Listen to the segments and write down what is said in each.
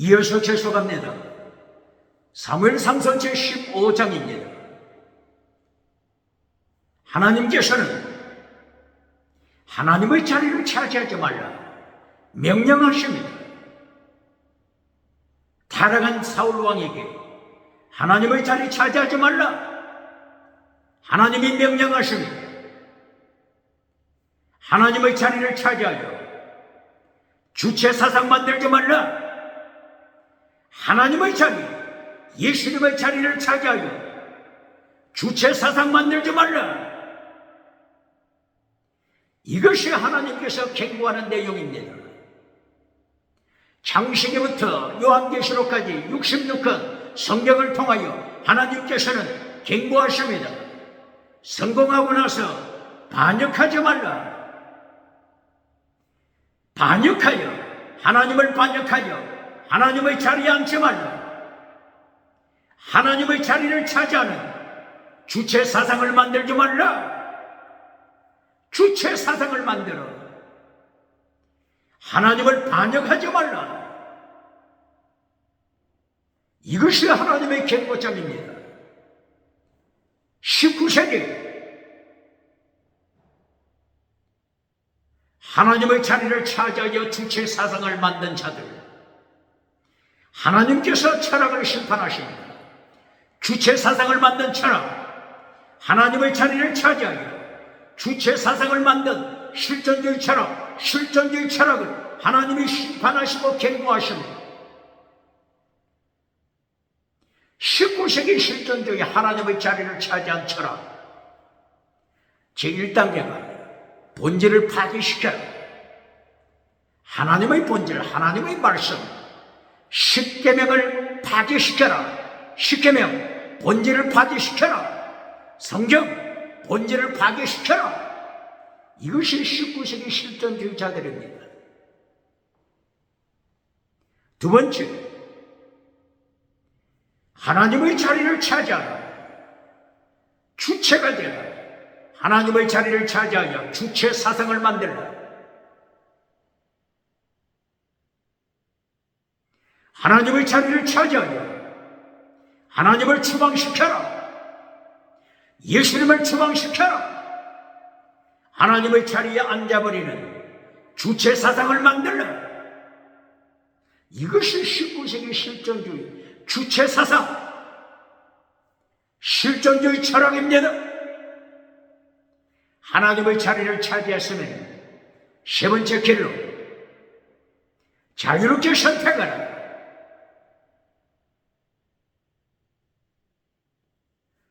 이어서 계속합니다. 사무엘상서 제15장입니다. 하나님께서는 하나님의 자리를 차지하지 말라 명령하십니다. 타락한 사울왕에게 하나님의 자리 차지하지 말라 하나님이 명령하십니다. 하나님의 자리를 차지하여 주체 사상 만들지 말라. 하나님의 자리, 예수님의 자리를 차지하여 주체 사상 만들지 말라. 이것이 하나님께서 경고하는 내용입니다. 창세기부터 요한계시록까지 66권 성경을 통하여 하나님께서는 경고하십니다. 성공하고 나서 반역하지 말라. 반역하여 하나님을 반역하여 하나님의 자리에 앉지 말라. 하나님의 자리를 차지하는 주체 사상을 만들지 말라. 주체 사상을 만들어 하나님을 반역하지 말라. 이것이 하나님의 경고장입니다. 19세기 하나님의 자리를 차지하여 주체 사상을 만든 자들, 하나님께서 철학을 심판하십니다. 주체 사상을 만든 철학, 하나님의 자리를 차지하여 주체 사상을 만든 실존주의 철학, 실존주의 철학을 하나님이 심판하시고 경고하십니다. 19세기 실존주의 하나님의 자리를 차지한 철학, 제1단계가 본질을 파괴시켜라. 하나님의 본질, 하나님의 말씀, 십계명을 파괴시켜라. 십계명, 본질을 파괴시켜라. 성경, 본질을 파괴시켜라. 이것이 19세기 실존주의자들입니다. 두 번째, 하나님의 자리를 차지하라. 주체가 되라. 하나님의 자리를 차지하여 주체 사상을 만들라. 하나님의 자리를 차지하여 하나님을 추방시켜라. 예수님을 추방시켜라. 하나님의 자리에 앉아버리는 주체 사상을 만들라. 이것이 19세기 실존주의, 주체 사상, 실존주의 철학입니다. 하나님의 자리를 차지했으면 세 번째 길로 자유롭게 선택하라.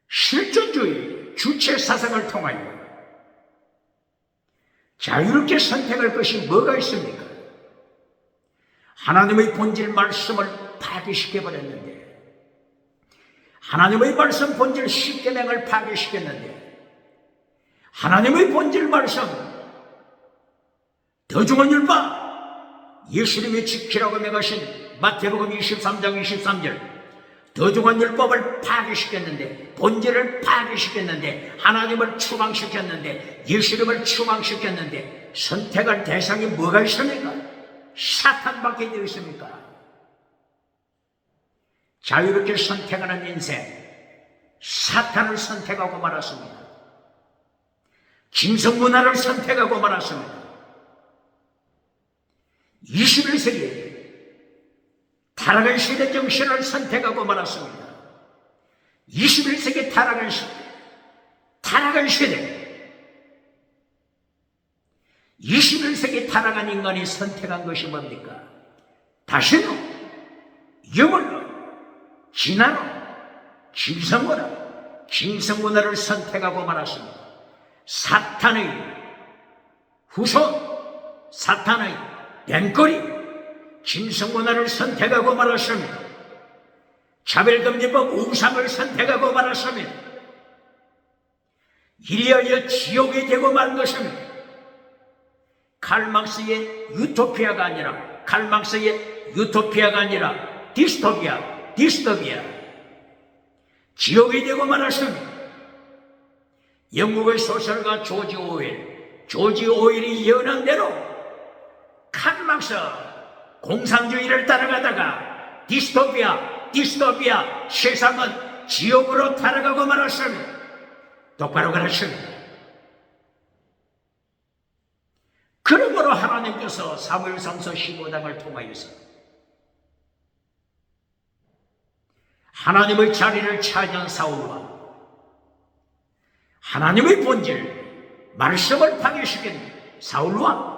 실존주의, 주체 사상을 통하여 자유롭게 선택할 것이 뭐가 있습니까? 하나님의 본질 말씀을 파괴시켜버렸는데, 하나님의 말씀 본질 십계명을 파괴시켰는데, 하나님의 본질 말씀 더 중한 율법, 예수님이 지키라고 명하신 마태복음 23장 23절 더 중한 율법을 파괴시켰는데, 본질을 파괴시켰는데, 하나님을 추방시켰는데, 예수님을 추방시켰는데, 선택할 대상이 뭐가 있습니까? 사탄밖에 되어 있습니까? 자유롭게 선택하는 인생, 사탄을 선택하고 말았습니다. 김성문화를 선택하고 말았습니다. 21세기에 타락한 시대 정신을 선택하고 말았습니다. 21세기 타락한 시대, 타락한 시대, 21세기 타락한 인간이 선택한 것이 뭡니까? 다시는 유물로, 진화로, 김성문화를 선택하고 말았습니다. 사탄의 후손, 사탄의 뱀꼬리, 김성문화를 선택하고 말았습니다. 차별금지법 우상을 선택하고 말았습니다. 이리하여 지옥이 되고 만 것입니다. 칼막스의 유토피아가 아니라, 칼막스의 유토피아가 아니라 디스토피아, 지옥이 되고 말았습니다. 영국의 소설가 조지 오웰이 예언한 대로 칼막스 공산주의를 따라가다가 디스토피아, 세상은 지옥으로 타락하고 말았으니 똑바로 가르칩니다. 그러므로 하나님께서 사무엘상서 15장을 통하여서 하나님의 자리를 차지한 사울과 하나님의 본질, 말씀을 파괴시킨 사울과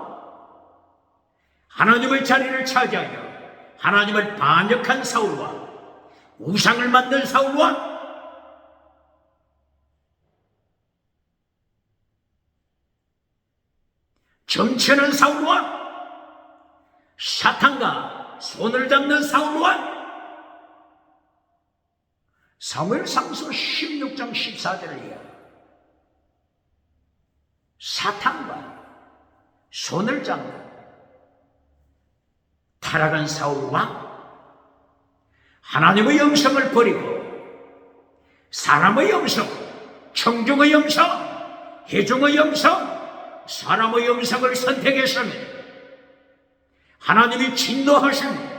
하나님의 자리를 차지하여 하나님을 반역한 사울과 우상을 만든 사울과 정치하는 사울과 사탄과 손을 잡는 사울과 사무엘상서 16장 14절을 이어 사탄과 손을 잡는 타락한 사울과 하나님의 영성을 버리고 사람의 영성, 청중의 영성, 회중의 영성, 사람의 영성을 선택했으면 하나님이 진노하십니다.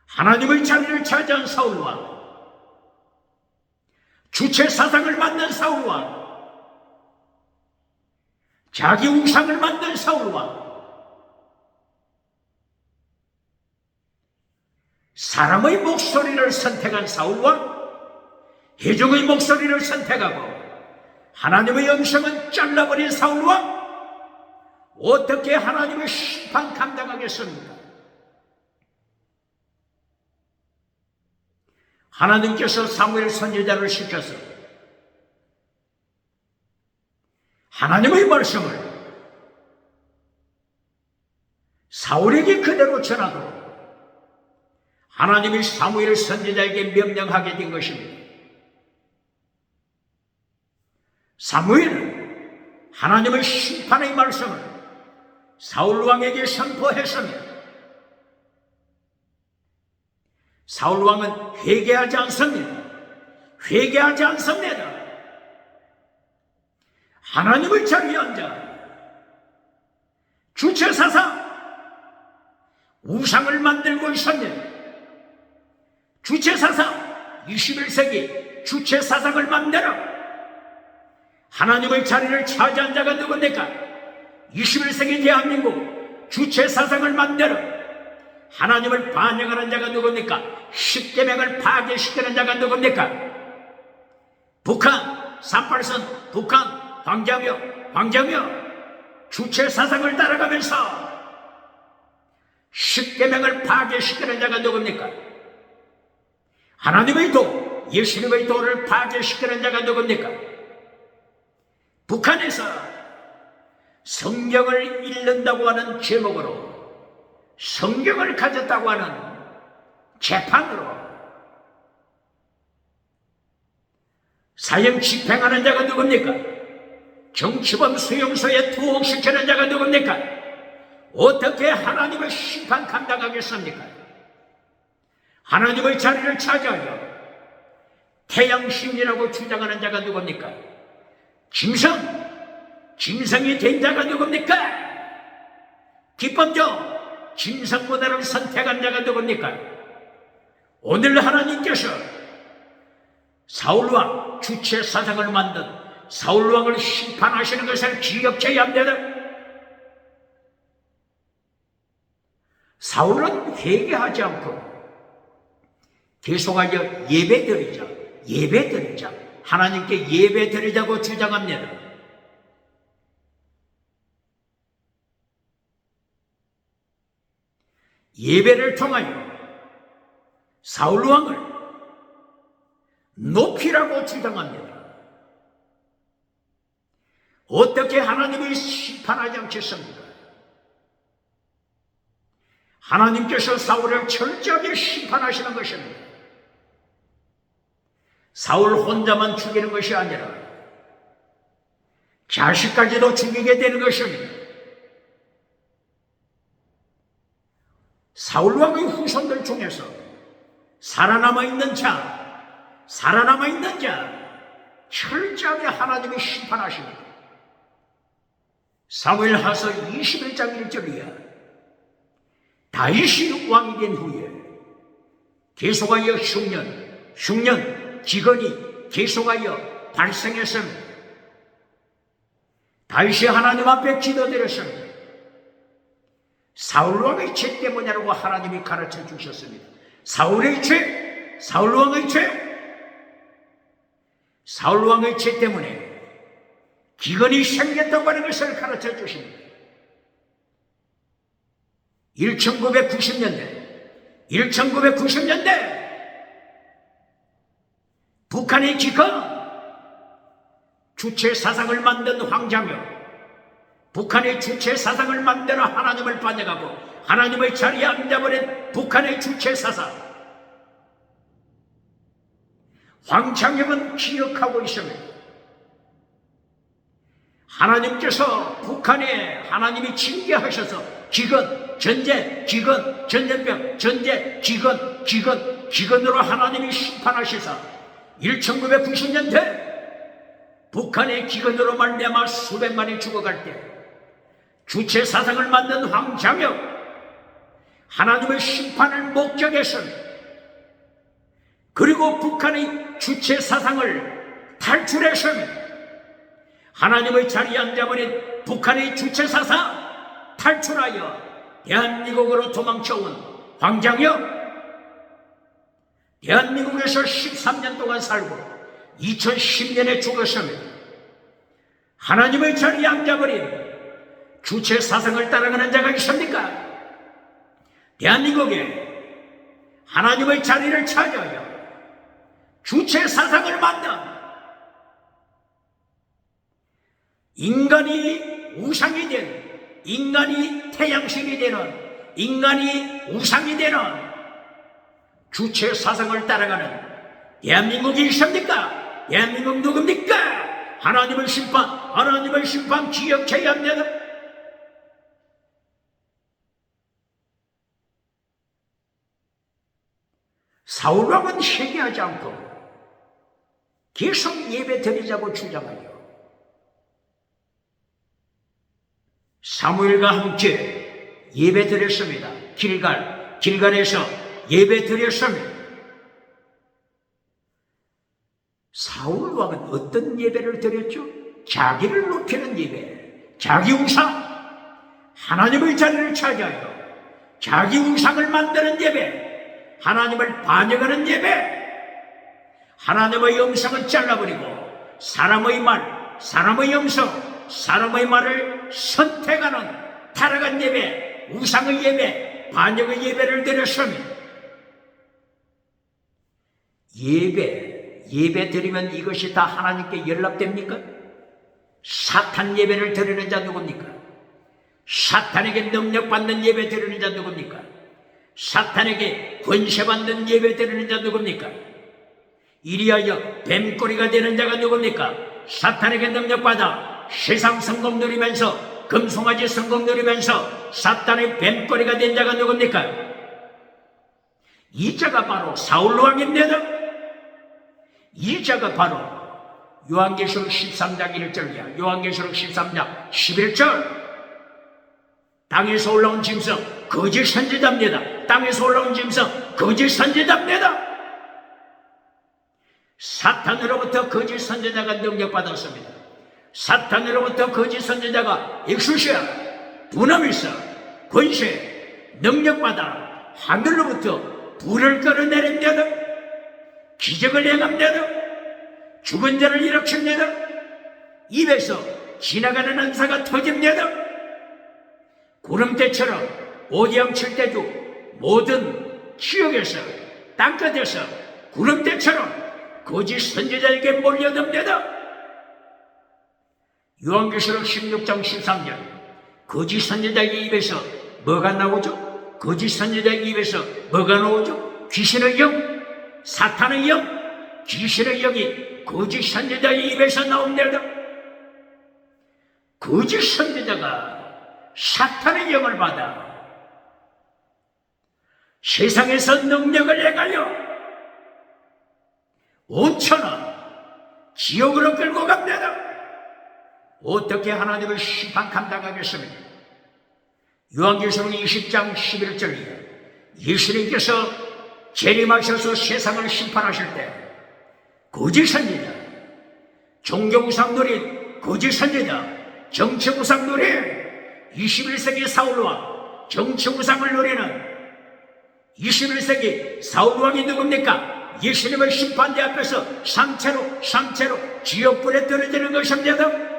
하나님의 자리를 차지한 사울과 주체 사상을 만든 사울과 자기 우상을 만든 사울과 사람의 목소리를 선택한 사울과 회중의 목소리를 선택하고 하나님의 영성은 잘라버린 사울과 어떻게 하나님의 심판 감당하겠습니까? 하나님께서 사무엘 선지자를 시켜서 하나님의 말씀을 사울에게 그대로 전하도록 하나님이 사무엘 선지자에게 명령하게 된 것입니다. 사무엘은 하나님의 심판의 말씀을 사울 왕에게 선포했으며 사울 왕은 회개하지 않습니다. 회개하지 않습니다. 하나님의 자리에 앉아 주체사상 우상을 만들고 있습니다. 주체사상 21세기 주체사상을 만들어 하나님의 자리를 차지한 자가 누굽니까? 21세기 대한민국 주체사상을 만들어 하나님을 반역하는 자가 누굽니까? 십계명을 파괴시키는 자가 누굽니까? 북한, 38선, 북한, 황자며 주체사상을 따라가면서 십계명을 파괴시키는 자가 누굽니까? 하나님의 도, 예수님의 도를 파괴시키는 자가 누굽니까? 북한에서 성경을 읽는다고 하는 제목으로 성경을 가졌다고 하는 재판으로 사형 집행하는 자가 누굽니까? 정치범 수용소에 투옥시키는 자가 누굽니까? 어떻게 하나님의 심판 감당하겠습니까? 하나님의 자리를 차지하여 태양신이라고 주장하는 자가 누굽니까? 짐승이 된 자가 누굽니까? 기법적 짐승 모델을 선택한 자가 누굽니까? 오늘 하나님께서 사울왕 주체 사상을 만든 사울왕을 심판하시는 것을 기억해야 합니다. 사울은 회개하지 않고 계속하여 예배드리자 하나님께 예배드리자고 주장합니다. 예배를 통하여 사울왕을 높이라고 주장합니다. 어떻게 하나님이 심판하지 않겠습니까? 하나님께서 사울을 철저하게 심판하시는 것입니다. 사울 혼자만 죽이는 것이 아니라 자식까지도 죽이게 되는 것입니다. 사울왕의 후손들 중에서 살아남아 있는 자 철저하게 하나님이 심판하십니다. 사무엘하서 21장 1절이야. 다윗이 왕이 된 후에 계속하여 흉년, 기근이 계속하여 발생했습니다. 다윗이 하나님 앞에 기도드렸습니다. 사울 왕의 죄 때문이라고 하나님이 가르쳐 주셨습니다. 사울 왕의 죄 때문에 기근이 생겼다고 하는 것을 가르쳐 주십니다. 1990년대 북한의 기근, 주체 사상을 만든 황장혁, 북한의 주체 사상을 만들어 하나님을 반역하고 하나님의 자리에 앉아버린 북한의 주체 사상, 황장혁은 기억하고 있습니다. 하나님께서 북한에 하나님이 징계하셔서 기근, 전쟁병, 기근으로 하나님이 심판하시사 1990년대 북한의 기근으로 말미암아 수백만이 죽어갈 때 주체 사상을 만든 황장혁, 하나님의 심판을 목격했습니다. 그리고 북한의 주체 사상을 탈출했습니다. 하나님의 자리에 앉아버린 북한의 주체 사상 탈출하여 대한민국으로 도망쳐온 황장혁, 대한민국에서 13년 동안 살고 2010년에 죽었습니다. 하나님의 자리에 앉아버린 주체 사상을 따라가는 자가 있습니까? 대한민국에 하나님의 자리를 찾아야 주체 사상을 만든 인간이 우상이 되는, 인간이 태양신이 되는, 인간이 우상이 되는 주체 사상을 따라가는 대한민국이 있습니까? 대한민국 누굽니까? 하나님의 심판 기억해야 합니다. 사울왕은 회개하지 않고 계속 예배 드리자고 주장하여 사무엘과 함께 예배 드렸습니다. 길갈에서 예배 드렸습니다. 사울 왕은 어떤 예배를 드렸죠? 자기를 높이는 예배, 자기 우상, 하나님의 자리를 차지하여 자기 우상을 만드는 예배, 하나님을 반역하는 예배, 하나님의 음성은 잘라버리고 사람의 말, 사람의 음성, 사람의 말을 선택하는 타락한 예배, 우상의 예배, 반역의 예배를 드렸습니다. 예배 드리면 이것이 다 하나님께 연락됩니까? 사탄 예배를 드리는 자 누굽니까? 사탄에게 능력받는 예배 드리는 자 누굽니까? 사탄에게 권세받는 예배 드리는 자 누굽니까? 이리하여 뱀꼬리가 되는 자가 누굽니까? 사탄에게 능력받아 세상 성공 누리면서, 금송아지 성공 누리면서 사탄의 뱀꼬리가 된 자가 누굽니까? 이 자가 바로 사울왕입니다. 이 자가 바로 요한계시록 13장 1절이야. 요한계시록 13장 11절. 땅에서 올라온 짐승 거짓 선지자입니다. 땅에서 올라온 짐승 거짓 선지자입니다. 사탄으로부터 거짓 선지자가 능력받았습니다. 사탄으로부터 거짓 선지자가 엑수시아, 두나미사, 권세, 능력받아 하늘로부터 불을 끌어내립니다. 기적을 행합니다. 죽은 자를 일으킵니다. 입에서 지나가는 은사가 터집니다. 구름대처럼 오디양 칠 때도 모든 지역에서, 땅끝에서 구름대처럼 거짓 선지자에게 몰려듭니다. 요한계시록 16장 13절. 거짓 선지자의 입에서 뭐가 나오죠? 거짓 선지자의 입에서 뭐가 나오죠? 귀신의 영, 사탄의 영, 귀신의 영이 거짓 선지자의 입에서 나옵니다. 거짓 선지자가 사탄의 영을 받아 세상에서 능력을 행하여 온천은 지옥으로 끌고 갑니다. 어떻게 하나님을 심판 감당하겠습니까? 요한계시록 20장 11절이에요. 예수님께서 재림하셔서 세상을 심판하실 때 거짓 선지자, 종교 우상놀이 거짓 선지자, 정치 우상놀이, 21세기 사울왕, 정치 우상을 노리는 21세기 사울왕이 누굽니까? 예수님의 심판대 앞에서 상체로 지옥불에 떨어지는 것입니다.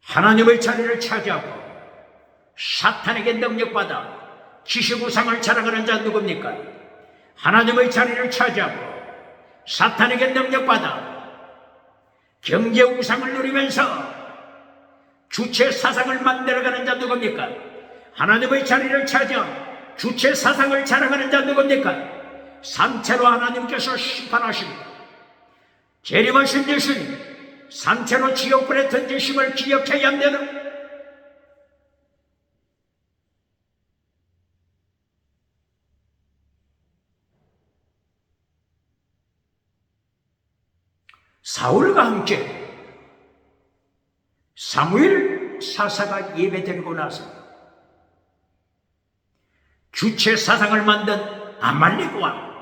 하나님의 자리를 차지하고 사탄에게 능력받아 지식우상을 자랑하는 자 누굽니까? 하나님의 자리를 차지하고 사탄에게 능력받아 경제우상을 누리면서 주체사상을 만들어가는 자 누굽니까? 하나님의 자리를 차지하고 주체사상을 자랑하는 자 누굽니까? 산채로 하나님께서 심판하십니다. 재림하신 예수님 산채로 지옥불에 던지심을 기억해야 합니다. 사울과 함께 사무엘 사사가 예배드리고 나서 주체 사상을 만든 아말렉 왕,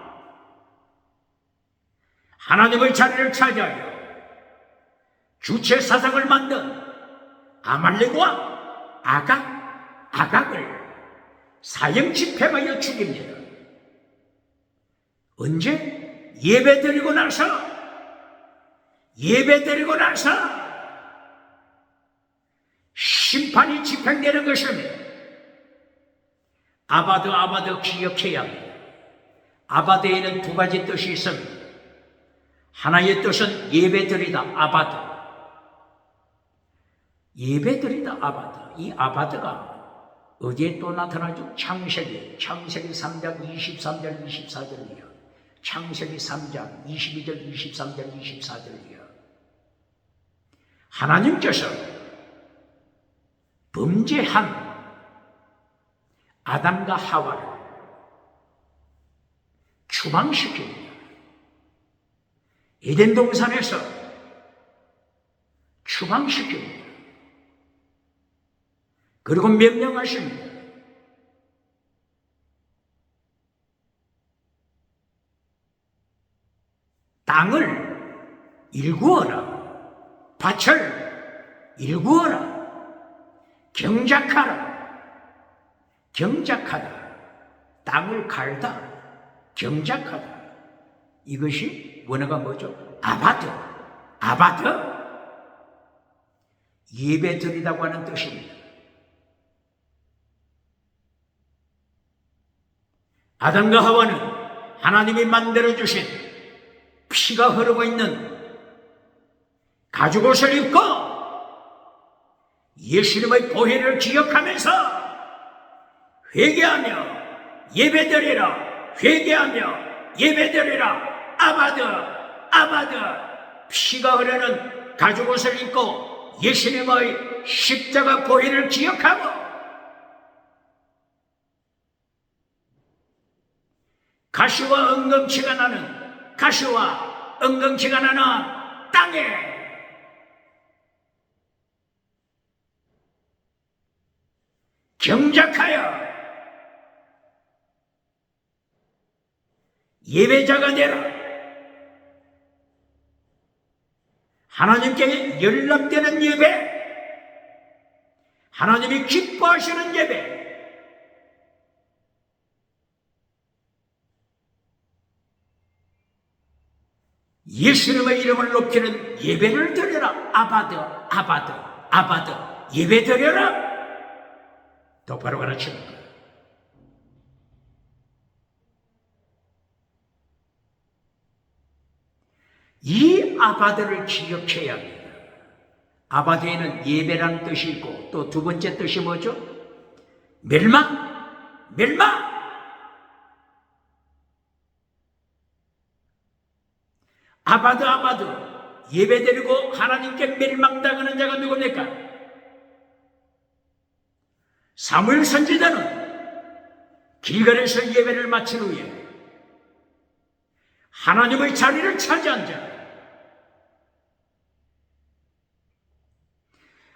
하나님의 자리를 차지하여 주체 사상을 만든 아말렉 왕 아각을 사형 집행하여 죽입니다. 언제? 예배드리고 나서 심판이 집행되는 것입니다. 아바드 기억해야 합니다. 아바드에는 두 가지 뜻이 있습니다. 하나의 뜻은 예배드리다, 아바드. 예배드리다, 아바드. 이 아바드가 어디에 또 나타나죠? 창세기 3장 23절 24절이요. 창세기 3장 22절 23절 24절이요. 하나님께서 범죄한 아담과 하와를 추방시킵니다. 에덴 동산에서 추방시킵니다. 그리고 명령하십니다. 땅을 일구어라. 밭을 일구어라. 경작하다. 땅을 갈다. 경작하다. 이것이 원어가 뭐죠? 아바드. 예배 드리다고 하는 뜻입니다. 아담과 하와는 하나님이 만들어주신 피가 흐르고 있는 가죽옷을 입고 예수님의 보혈을 기억하면서 회개하며 예배드리라. 아바드. 피가 흐르는 가죽옷을 입고 예수님의 십자가 보혈을 기억하고 가시와 엉겅퀴가 나는 땅에 경작하여 예배자가 되라. 하나님께 연락되는 예배, 하나님이 기뻐하시는 예배, 예수님의 이름을 높이는 예배를 드려라. 아바드. 예배 드려라. 똑바로 가르치는 거예요. 이 아바드를 기억해야 합니다. 아바드에는 예배라는 뜻이 있고 또 두 번째 뜻이 뭐죠? 멸망. 아바드. 예배드리고 하나님께 멸망당하는 자가 누굽니까? 사무엘 선지자는 길갈에서 예배를 마친 후에 하나님의 자리를 차지한 자,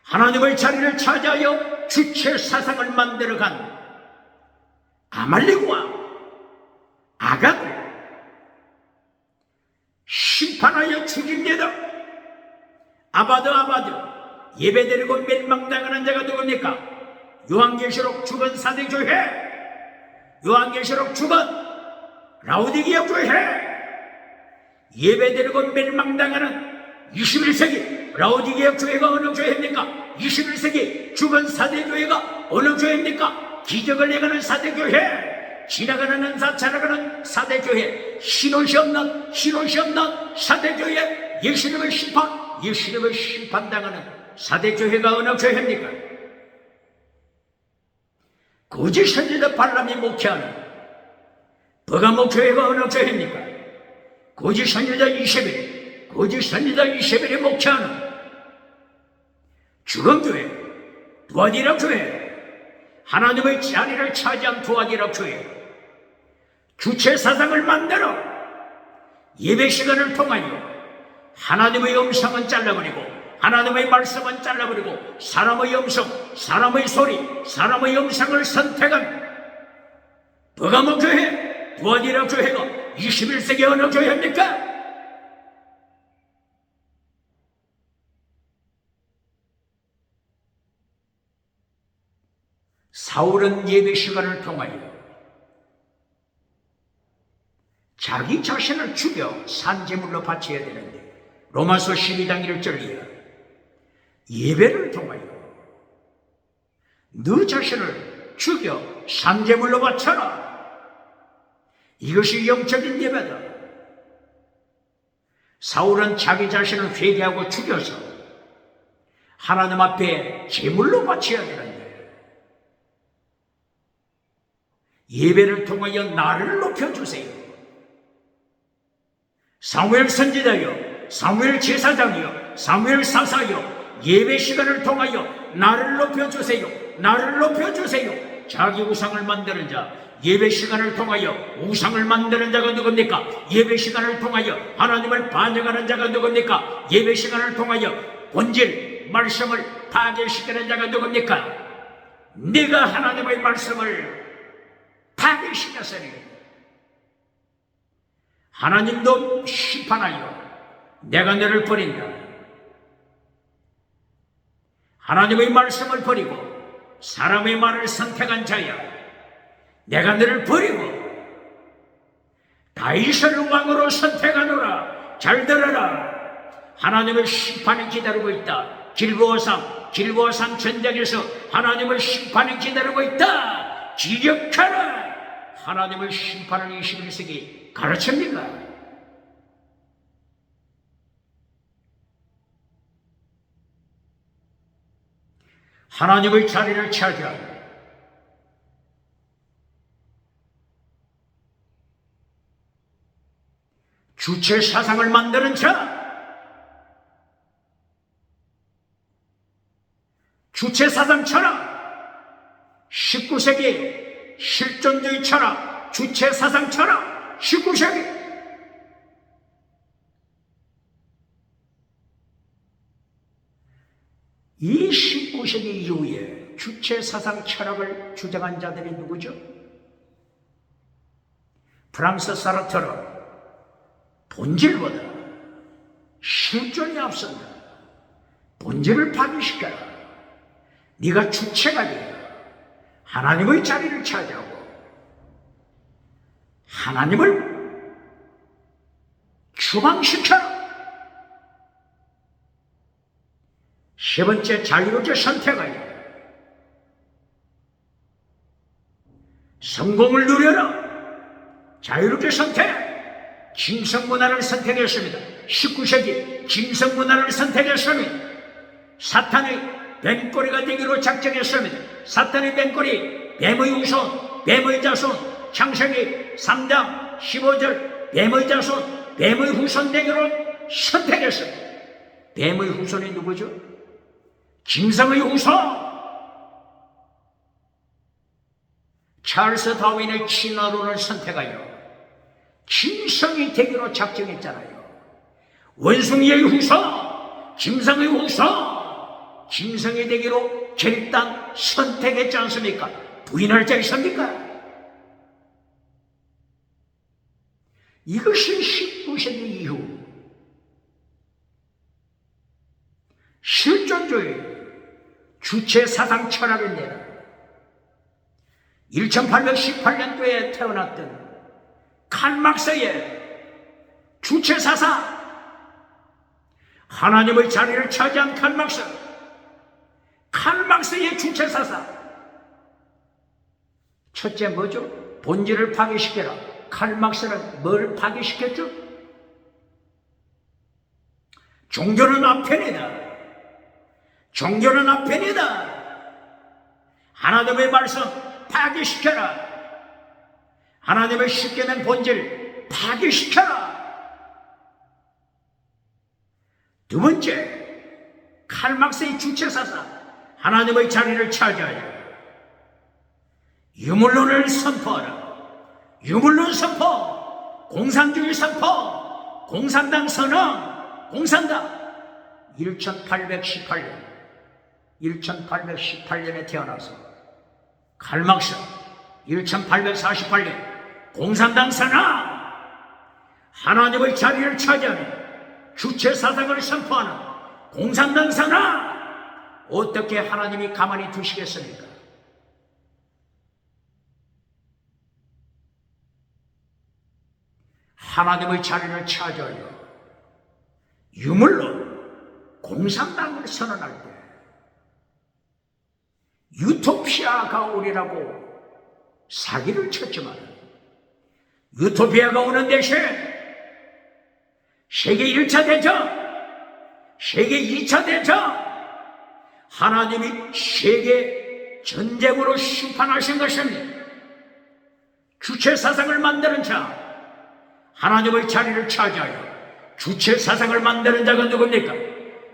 하나님의 자리를 차지하여 주체 사상을 만들어간 아말렉과 아각을 심판하여 죽입니다. 아바드 예배드리고 멸망당하는 자가 누굽니까? 요한계시록 죽은 사대교회, 요한계시록 죽은 라오디게아 교회. 예배드리고 멸망당하는 21세기 라오디게아 교회가 어느 교회입니까? 21세기 죽은 사대교회가 어느 교회입니까? 기적을 행하는 사대교회, 지나가는 은사 자라가는 사대교회, 신옷이 없는 사대교회, 예수님의 심판당하는 사대교회가 어느 교회입니까? 거짓 선지자 발람이 목회하는 버가모 교회가 어느 교회입니까? 거짓 선지자 이세벨이 목회하는 죽은 교회, 두아디라 교회, 하나님의 자리를 차지한 두아디라 교회, 주체 사상을 만들어 예배 시간을 통하여 하나님의 음성은 잘라버리고, 하나님의 말씀은 잘라버리고, 사람의 음성, 사람의 소리, 사람의 음성을 선택한 버가모 교회, 두아디라 교회가 21세기 어느 교회입니까? 사울은 예배 시간을 통하여 자기 자신을 죽여 산제물로 바쳐야 되는데, 로마서 12장 1절이야. 예배를 통하여 너 자신을 죽여 산제물로 바쳐라. 이것이 영적인 예배다. 사울은 자기 자신을 회개하고 죽여서 하나님 앞에 제물로 바쳐야 되는데, 예배를 통하여 나를 높여주세요. 사무엘 선지자여, 사무엘 제사장이여, 사무엘 사사여, 예배 시간을 통하여 나를 높여주세요. 나를 높여주세요. 자기 우상을 만드는 자, 예배 시간을 통하여 우상을 만드는 자가 누굽니까? 예배 시간을 통하여 하나님을 반역하는 자가 누굽니까? 예배 시간을 통하여 본질 말씀을 파괴시키는 자가 누굽니까? 네가 하나님의 말씀을 파괴시켰으니 하나님도 심판하여 내가 너를 버린다. 하나님의 말씀을 버리고 사람의 말을 선택한 자야, 내가 너를 버리고 다윗을 왕으로 선택하노라. 잘 들어라. 하나님의 심판이 기다리고 있다. 길보아산 전쟁에서 하나님의 심판이 기다리고 있다. 기억하라. 하나님의 심판을 21세기 가르칩니까? 하나님의 자리를 차지하고 주체 사상을 만드는 자, 주체 사상 철학, 19세기 실존주의 철학, 주체 사상 철학, 19세기. 이 19세기 이후에 주체 사상 철학을 주장한 자들이 누구죠? 프랑스 사르트르. 본질보다 실존이 앞선다. 본질을 파괴시켜라. 네가 주체가 되어 하나님의 자리를 차지하고 하나님을 추방시켜라. 세 번째, 자유롭게 선택하여 성공을 누려라. 자유롭게 선택. 짐승문화를 선택했습니다. 19세기 짐승문화를 선택했습니다. 사탄의 뱀꼬리가 되기로 작정했습니다. 사탄의 뱀꼬리, 뱀의 후손, 뱀의 자손, 창세기 3장 15절, 뱀의 자손, 뱀의 후손 되기로 선택했습니다. 뱀의 후손이 누구죠? 짐승의 후손. 찰스 다윈의 친화론을 선택하여 짐승이 되기로 작정했잖아요. 원숭이의 후손, 짐승의 후손, 짐승이 되기로 결단 선택했지 않습니까? 부인할 자 있습니까? 이것이 19세기 이후 실존주의 주체사상 철학입니다. 1818년도에 태어났던 칼막스의 주체사상, 하나님의 자리를 차지한 칼막스의 주체사상. 첫째 뭐죠? 본질을 파괴시켜라. 칼막스는 뭘 파괴시켰죠? 종교는 아편이다. 종교는 아편이다. 하나님의 말씀 파괴시켜라. 하나님의 십계명 본질 파괴시켜라. 두 번째, 칼막스의 주체사상, 하나님의 자리를 차지하여 유물론을 선포하라. 유물론 선포, 공산주의 선포, 공산당 선언, 공산당. 1818년에 태어나서 칼막스, 1848년 공산당 선언, 하나님의 자리를 차지하는 주체사상을 선포하는 공산당 선언. 어떻게 하나님이 가만히 두시겠습니까? 하나님의 자리를 차지하여 유물론 공산당을 선언할 때 유토피아가 오리라고 사기를 쳤지만, 유토피아가 오는 대신 세계 1차 대전, 세계 2차 대전, 하나님이 세계 전쟁으로 심판하신 것입니다. 주체사상을 만드는 자, 하나님의 자리를 차지하여 주체사상을 만드는 자가 누굽니까?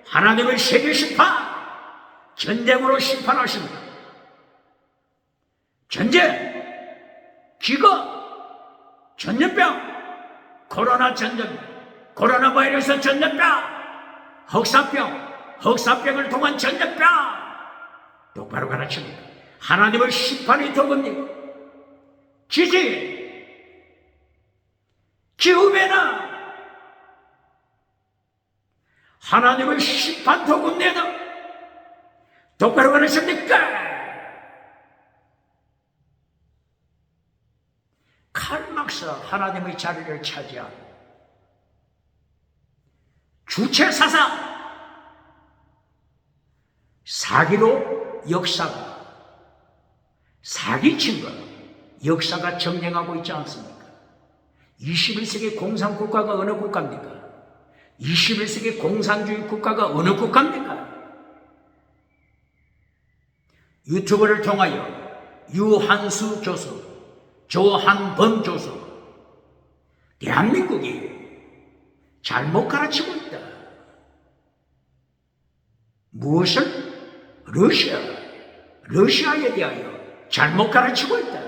하나님의 세계 심판, 전쟁으로 심판하십니다. 전쟁, 기거, 전염병, 코로나 전염병, 코로나 바이러스 전염병, 흑사병을 통한 전염병. 똑바로 가르칩니다. 하나님의 심판이 더겁니다. 지진, 기후변화, 하나님의 심판 도금내다. 똑바로 가르칩니까? 칼막스, 하나님의 자리를 차지한 주체사상, 사기로 역사가, 사기친 것, 역사가 점령하고 있지 않습니까? 21세기 공산국가가 어느 국가입니까? 21세기 공산주의 국가가 어느 국가입니까? 유튜브를 통하여 유한수 교수, 조한범 교수, 대한민국이 잘못 가르치고 있다. 무엇을? 러시아에 대하여 잘못 가르치고 있다.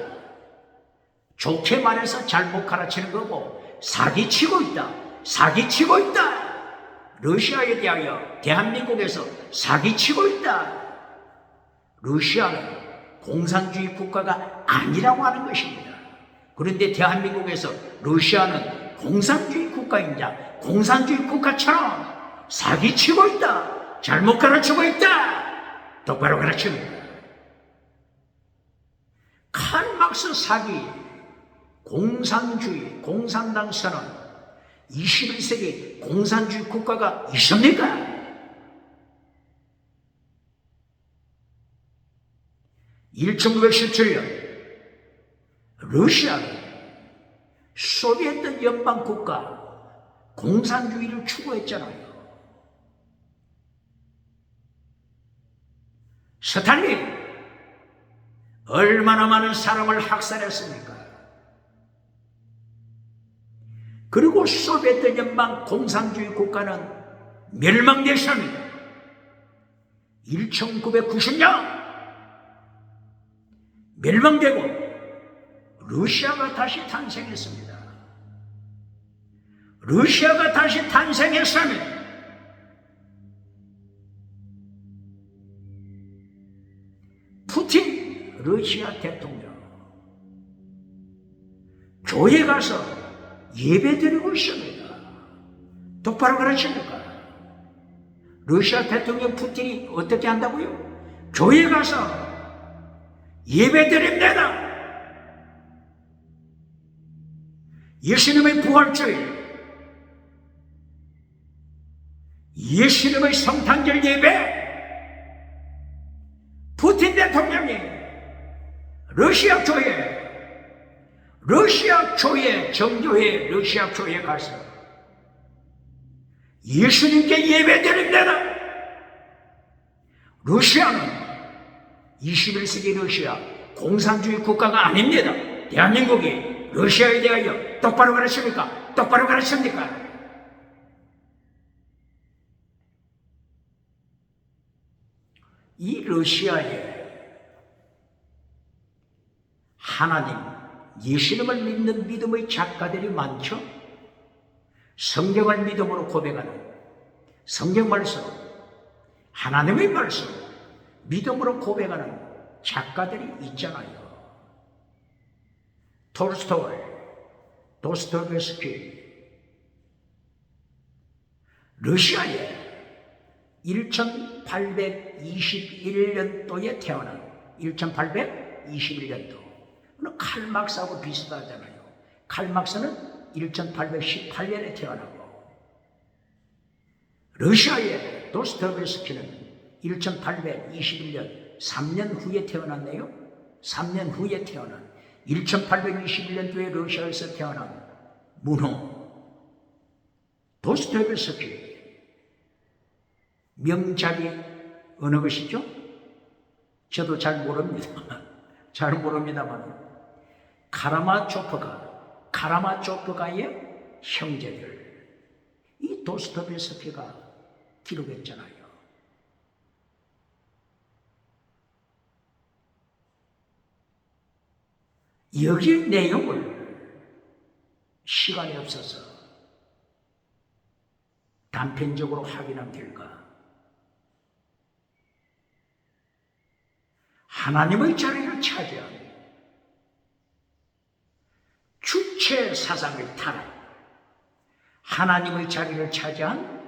좋게 말해서 잘못 가르치는 거고, 사기치고 있다. 러시아에 대하여 대한민국에서 사기치고 있다. 러시아는 공산주의 국가가 아니라고 하는 것입니다. 그런데 대한민국에서 러시아는 공산주의 국가이냐, 공산주의 국가처럼 사기치고 있다. 잘못 가르치고 있다. 똑바로 가르칩니다. 칼막스 사기, 공산주의, 공산당 선언, 21세기 공산주의 국가가 있습니까? (1917년) 러시아는 소비에트 연방 국가 공산주의를 추구했잖아요. 스탈린 얼마나 많은 사람을 학살했습니까? 그리고 소비에트 연방 공산주의 국가는 멸망됐습니다. 1990년 멸망되고 러시아가 다시 탄생했습니다. 러시아가 다시 탄생했습니다. 러시아 대통령 교회 가서 예배 드리고 있습니다. 똑바로 가르칩니까? 러시아 대통령 푸틴이 어떻게 한다고요? 교회 가서 예배 드립니다. 예수님의 부활주일, 예수님의 성탄절 예배, 푸틴 대통령이 러시아 교회 정교회 러시아 교회에 가서 예수님께 예배드립니다. 러시아는 21세기 러시아 공산주의 국가가 아닙니다. 대한민국이 러시아에 대하여 똑바로 가르칩니까? 똑바로 가르칩니까? 이 러시아에 하나님, 예수님을 믿는 믿음의 작가들이 많죠? 성경을 믿음으로 고백하는 성경 말씀, 하나님의 말씀, 믿음으로 고백하는 작가들이 있잖아요. 톨스토이, 도스토옙스키. 러시아에 1821년도에 태어난 1821년도. 칼막스하고 비슷하잖아요. 칼막스는 1818년에 태어나고 러시아의 도스토옙스키는 1821년 3년 후에 태어났네요. 3년 후에 태어난 1821년도에 러시아에서 태어난 문호 도스토옙스키. 명작이 어느 것이죠? 저도 잘 모릅니다. 잘 모릅니다만 카라마초프가의 형제들, 이 도스토옙스키가 기록했잖아요. 여기 내용을 시간이 없어서 단편적으로 확인한 결과 하나님의 자리를 차지한 주체 사상의 타락, 하나님의 자리를 차지한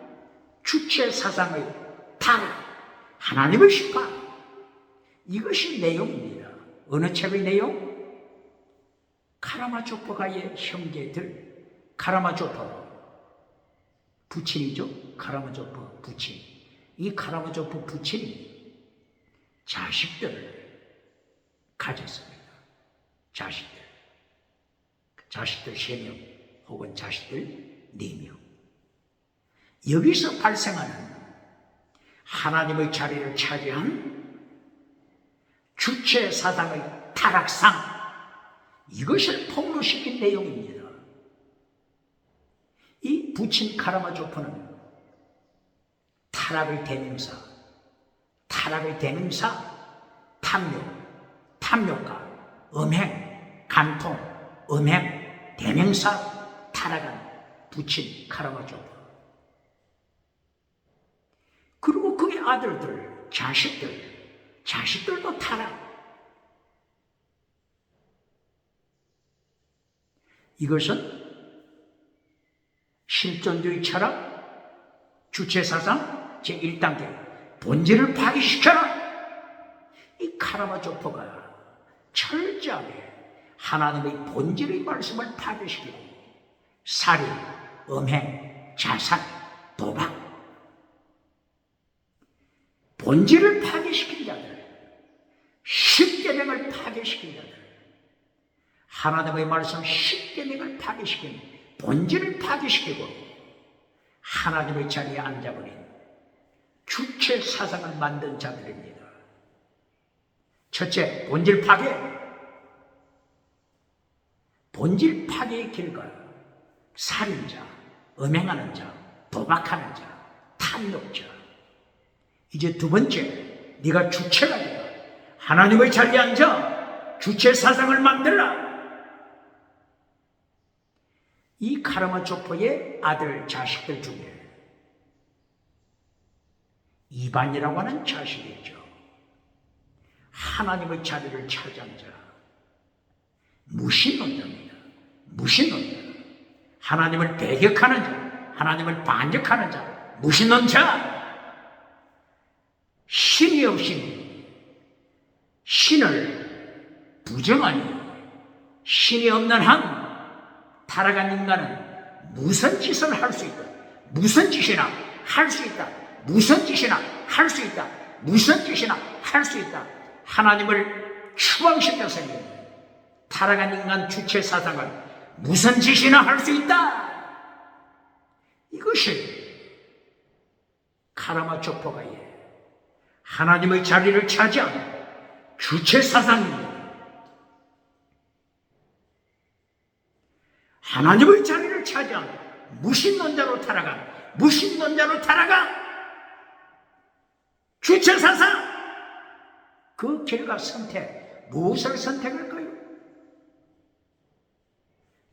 주체 사상의 타락, 하나님의 심판, 이것이 내용입니다. 어느 책의 내용? 카라마초프가의 형제들, 카라마초프 부친이죠. 카라마초프 부친. 이 카라마초프 부친이 자식들을 가졌습니다. 자식들 3명 혹은 자식들 4명. 여기서 발생하는 하나님의 자리를 차지한 주체 사상의 타락상, 이것을 폭로시킨 내용입니다. 이 부친 카라마초프는 타락의 대명사, 탐욕가, 음행, 간통, 음행, 대명사, 타락한 부친 카라마초프. 그리고 그의 아들들, 자식들도 타락. 이것은 실존주의 철학, 주체사상 제1단계 본질을 파괴시켜라. 이 카라마초프가 철저하게 하나님의 본질의 말씀을 파괴시키고 살인, 음행, 자살, 도박, 본질을 파괴시킨 자들, 십계명을 파괴시킨 자들, 하나님의 말씀 십계명을 파괴시킨 본질을 파괴시키고 하나님의 자리에 앉아버린 주체 사상을 만든 자들입니다. 첫째, 본질 파괴. 본질 파괴의 결과 살인자, 음행하는 자, 도박하는 자, 탐욕자. 이제 두 번째, 네가 주체가 되어 하나님의 자리에 앉아 주체 사상을 만들라. 이 카라마초프의 아들, 자식들 중에 이반이라고 하는 자식이 있죠. 하나님의 자리를 차지한 자, 무신론자입니다. 무신론자. 하나님을 배격하는 자, 하나님을 반격하는 자, 무신론자. 신이 없으니, 신을 부정하니, 신이 없는 한 타락한 인간은 무슨 짓을 할 수 있다. 무슨 짓이나 할 수 있다. 무슨 짓이나 할 수 있다. 무슨 짓이나 할 수 있다. 하나님을 추방시켜서는 타락한 인간 주체 사상은 무슨 짓이나 할 수 있다. 이것이 카라마초포가의 하나님의 자리를 차지한 주체 사상입니다. 하나님의 자리를 차지한 무신론자로 타락한 주체 사상, 그 결과 선택, 무엇을 선택할까요?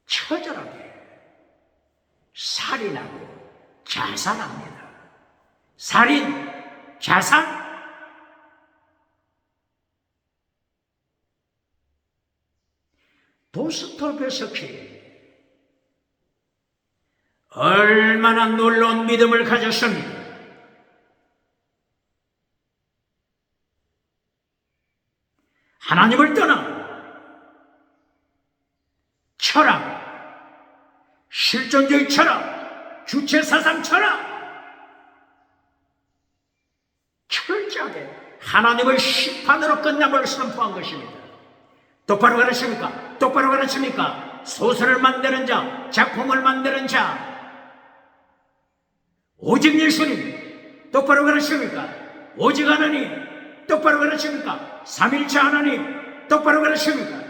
처절하게 살인하고 자살합니다. 살인, 자살. 도스토옙스키 얼마나 놀라운 믿음을 가졌습니까? 하나님을 떠나 철학, 실존주의 철학, 주체사상 철학, 철저하게 하나님의 심판으로 끝남을 선포한 것입니다. 똑바로 가르칩니까? 똑바로 가르칩니까? 소설을 만드는 자, 작품을 만드는 자, 오직 예수님 똑바로 가르칩니까? 오직 하나님 똑바로 가르칩니까? 삼일체 하나님 똑바로 가르칩니까?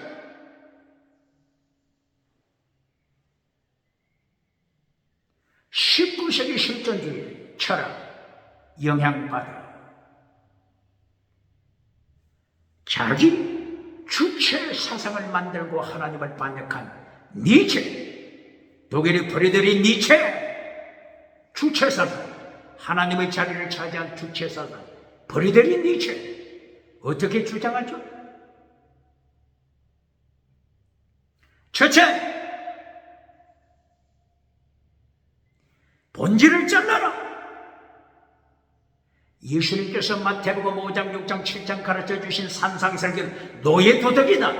(19세기) 실존주의 철학 영향받아 자기 주체 사상을 만들고 하나님을 반역한 니체, 독일의 프리드리히 니체, 주체사상, 하나님의 자리를 차지한 주체사상, 프리드리히 니체, 어떻게 주장하죠? 첫째, 본질을 잘라라. 예수님께서 마태복음 5장, 6장, 7장 가르쳐 주신 산상설교는 노예도덕이다.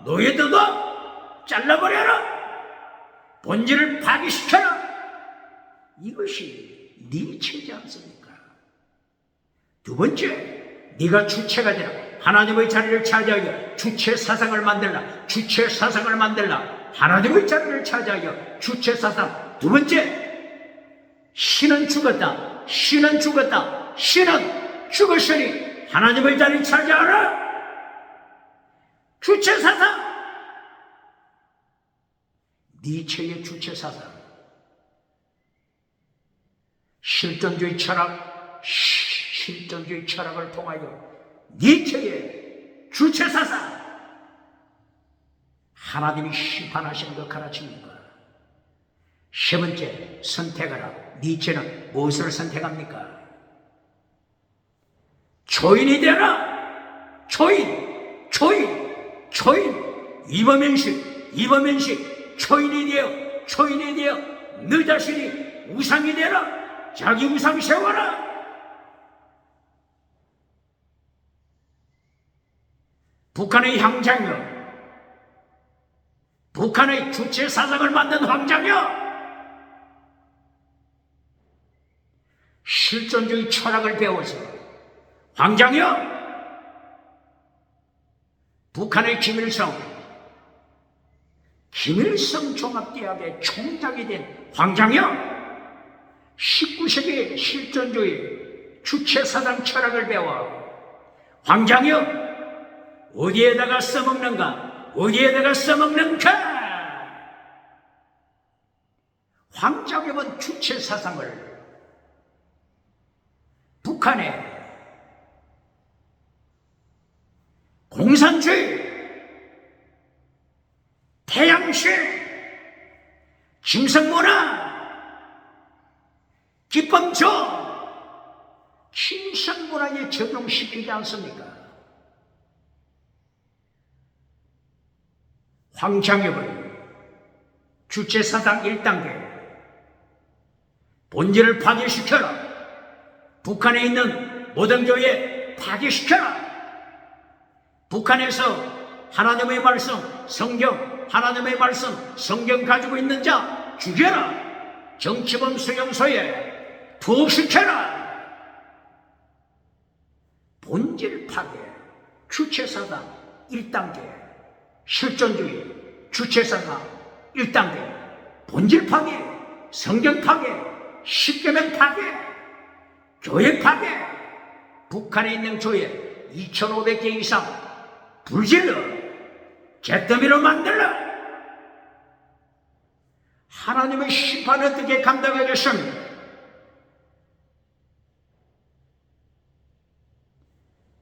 노예도덕 잘라버려라. 본질을 파괴시켜라. 이것이 니체지 않습니까? 두 번째, 네가 주체가 되라. 하나님의 자리를 차지하여 주체 사상을 만들라. 주체 사상을 만들라. 하나님의 자리를 차지하여 주체 사상. 두 번째, 신은 죽었다. 신은 죽었다. 신은 죽었으니 하나님의 자리를 차지하라. 주체 사상. 니체의 주체 사상. 실존주의 철학을 통하여 니체의 주체 사상. 하나님이 심판하시는 것 가르칩니까? 세 번째, 선택하라. 니체는 무엇을 선택합니까? 초인이 되라. 초인. 이범현식 초인이 되어 너 자신이 우상이 되라. 자기 우상 세워라. 북한의 황장여, 북한의 주체 사상을 만든 황장여, 실존주의 철학을 배워서 황장여, 북한의 김일성 종합대학의 총장이 된 황장여, 19세기 실존주의 주체사상 철학을 배워 황장여, 어디에다가 써먹는가? 황장엽은 주체사상을 북한의 공산주의, 태양시, 김성문화, 김범조, 김성문화의 적용시키지 않습니까? 황장엽은 주체사상 1단계 본질을 파괴시켜라. 북한에 있는 모든 교회 파괴시켜라. 북한에서 하나님의 말씀, 성경, 하나님의 말씀, 성경 가지고 있는 자 죽여라. 정치범 수용소에 투옥시켜라. 본질 파괴, 주체사상 1단계, 실존주의, 주체사상 1단계, 본질 파괴, 성경 파괴, 십계명 파괴, 교회 파괴, 북한에 있는 교회 2,500개 이상 불질러, 잿더미로 만들라. 하나님의 심판을 어떻게 감당하겠습니까?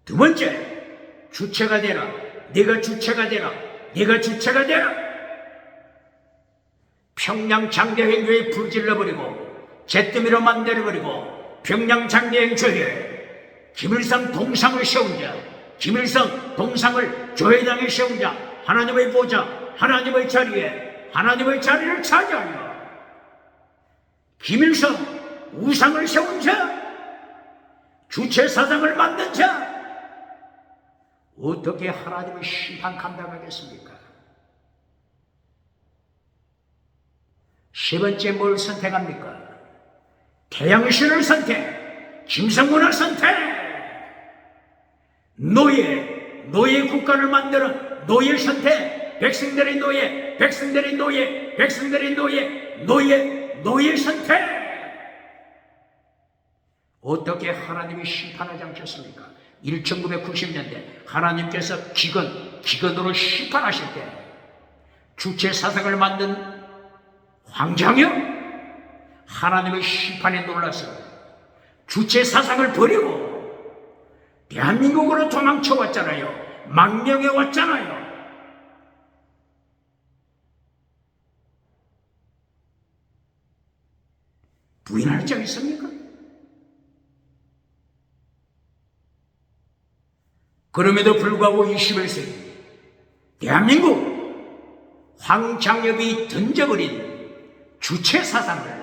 두 번째, 주체가 되라. 네가 주체가 되라. 네가 주체가 되라. 평양 장대행교회 불질러버리고 잿더미로 만들어버리고 평양 장대행교회 김일성 동상을 세운 자, 김일성 동상을 교회당에 세운 자, 하나님의 보좌, 하나님의 자리에 하나님의 자리를 차지하여 김일성 우상을 세운 자, 주체사상을 만든 자, 어떻게 하나님의 심판 감당하겠습니까? 세 번째 뭘 선택합니까? 태양신을 선택, 김성문을 선택. 노예 국가를 만드는 노예 선택, 백성들의 노예, 백성들의 노예, 백성들의 노예 선택. 어떻게 하나님이 심판하지 않겠습니까? 1990년대 하나님께서 기근으로 심판하실 때 주체사상을 만든 황장엽, 하나님의 심판에 놀라서 주체사상을 버리고 대한민국으로 도망쳐 왔잖아요. 망명해 왔잖아요. 부인할 적 있습니까? 그럼에도 불구하고 21세기 대한민국 황장엽이 던져버린 주체사상을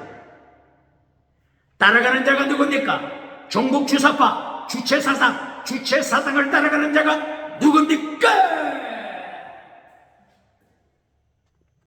따라가는 자가 누굽니까? 종북주사파 주체사상을 따라가는 자가 누굽니까?